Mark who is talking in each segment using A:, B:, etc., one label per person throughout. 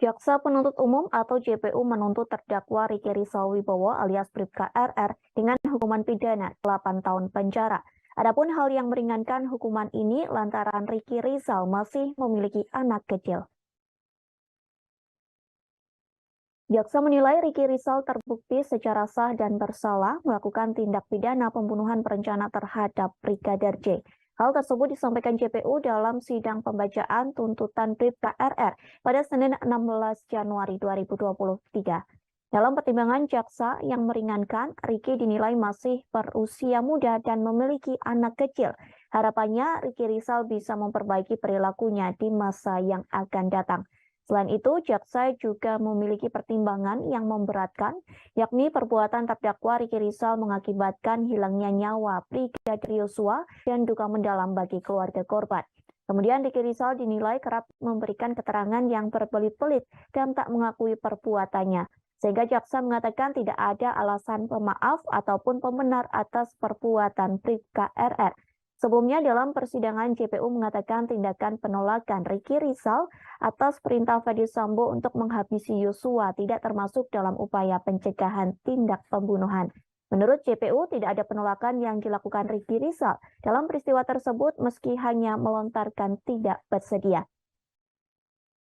A: Jaksa Penuntut Umum atau JPU menuntut terdakwa Riki Rizal Wibowo alias Bribka RR dengan hukuman pidana 8 tahun penjara. Adapun hal yang meringankan hukuman ini lantaran Riki Rizal masih memiliki anak kecil. Jaksa menilai Riki Rizal terbukti secara sah dan bersalah melakukan tindak pidana pembunuhan berencana terhadap Brigadir J. Hal tersebut disampaikan JPU dalam sidang pembacaan tuntutan Bribka RR pada Senin 16 Januari 2023. Dalam pertimbangan jaksa yang meringankan, Riki dinilai masih berusia muda dan memiliki anak kecil. Harapannya Riki Rizal bisa memperbaiki perilakunya di masa yang akan datang. Selain itu, jaksa juga memiliki pertimbangan yang memberatkan, yakni perbuatan terdakwa Riki Rizal mengakibatkan hilangnya nyawa Brigadir Yosua dan duka mendalam bagi keluarga korban. Kemudian Riki Rizal dinilai kerap memberikan keterangan yang berbelit-belit dan tak mengakui perbuatannya, sehingga jaksa mengatakan tidak ada alasan pemaaf ataupun pembenar atas perbuatan Bribka RR. Sebelumnya dalam persidangan JPU mengatakan tindakan penolakan Riki Rizal atas perintah Ferdy Sambo untuk menghabisi Yosua tidak termasuk dalam upaya pencegahan tindak pembunuhan. Menurut JPU tidak ada penolakan yang dilakukan Riki Rizal dalam peristiwa tersebut meski hanya melontarkan tidak bersedia.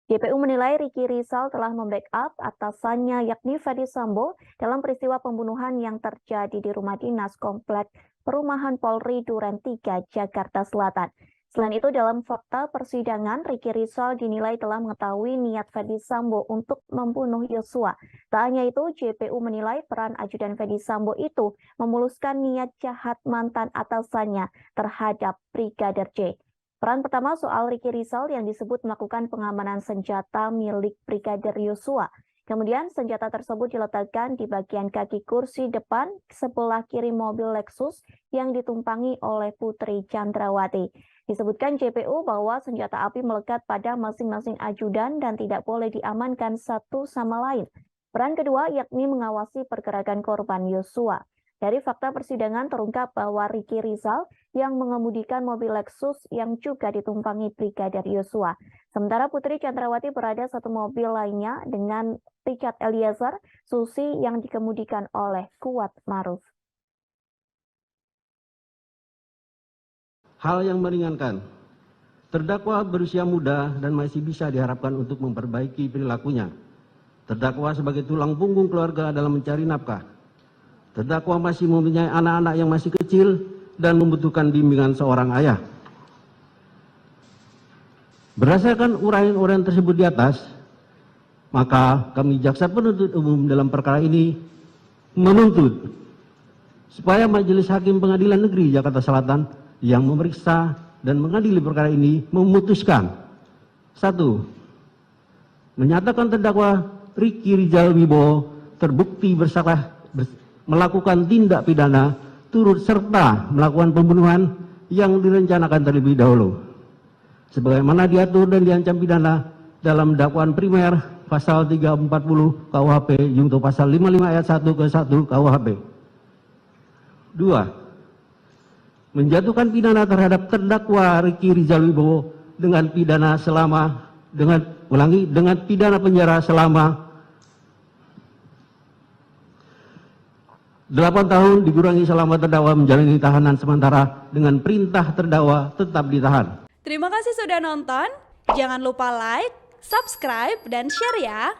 A: JPU menilai Riki Rizal telah membackup atasannya yakni Ferdy Sambo dalam peristiwa pembunuhan yang terjadi di rumah dinas komplek Perumahan Polri Duren 3, Jakarta Selatan. Selain itu, dalam fakta persidangan, Riki Rizal dinilai telah mengetahui niat Ferdy Sambo untuk membunuh Yosua. Tak hanya itu, JPU menilai peran ajudan Ferdy Sambo itu memuluskan niat jahat mantan atasannya terhadap Brigadir J. Peran pertama soal Riki Rizal yang disebut melakukan pengamanan senjata milik Brigadir Yosua. Kemudian senjata tersebut diletakkan di bagian kaki kursi depan sebelah kiri mobil Lexus yang ditumpangi oleh Putri Chandrawati. Disebutkan JPU bahwa senjata api melekat pada masing-masing ajudan dan tidak boleh diamankan satu sama lain. Peran kedua yakni mengawasi pergerakan korban Yosua. Dari fakta persidangan terungkap bahwa Riki Rizal yang mengemudikan mobil Lexus yang juga ditumpangi Brigadir Yosua. Sementara Putri Chandrawati berada satu mobil lainnya dengan Richard Eliezer Susi yang dikemudikan oleh Kuat Maruf.
B: Hal yang meringankan, terdakwa berusia muda dan masih bisa diharapkan untuk memperbaiki perilakunya. Terdakwa sebagai tulang punggung keluarga dalam mencari nafkah. Terdakwa masih mempunyai anak-anak yang masih kecil dan membutuhkan bimbingan seorang ayah. Berdasarkan uraian-uraian tersebut di atas, maka kami jaksa penuntut umum dalam perkara ini menuntut supaya Majelis Hakim Pengadilan Negeri Jakarta Selatan yang memeriksa dan mengadili perkara ini memutuskan: 1. Menyatakan terdakwa Riki Rizal Wibowo terbukti bersalah melakukan tindak pidana turut serta melakukan pembunuhan yang direncanakan terlebih dahulu, sebagaimana diatur dan diancam pidana dalam dakwaan primer pasal 340 KUHP junto pasal 55 ayat 1 ke 1 KUHP. 2. Menjatuhkan pidana terhadap terdakwa Riki Rizal Wibowo dengan pidana penjara selama 8 tahun dikurangi selama terdakwa menjalani tahanan sementara dengan perintah terdakwa tetap ditahan.
C: Terima kasih sudah nonton. Jangan lupa like, subscribe, dan share ya.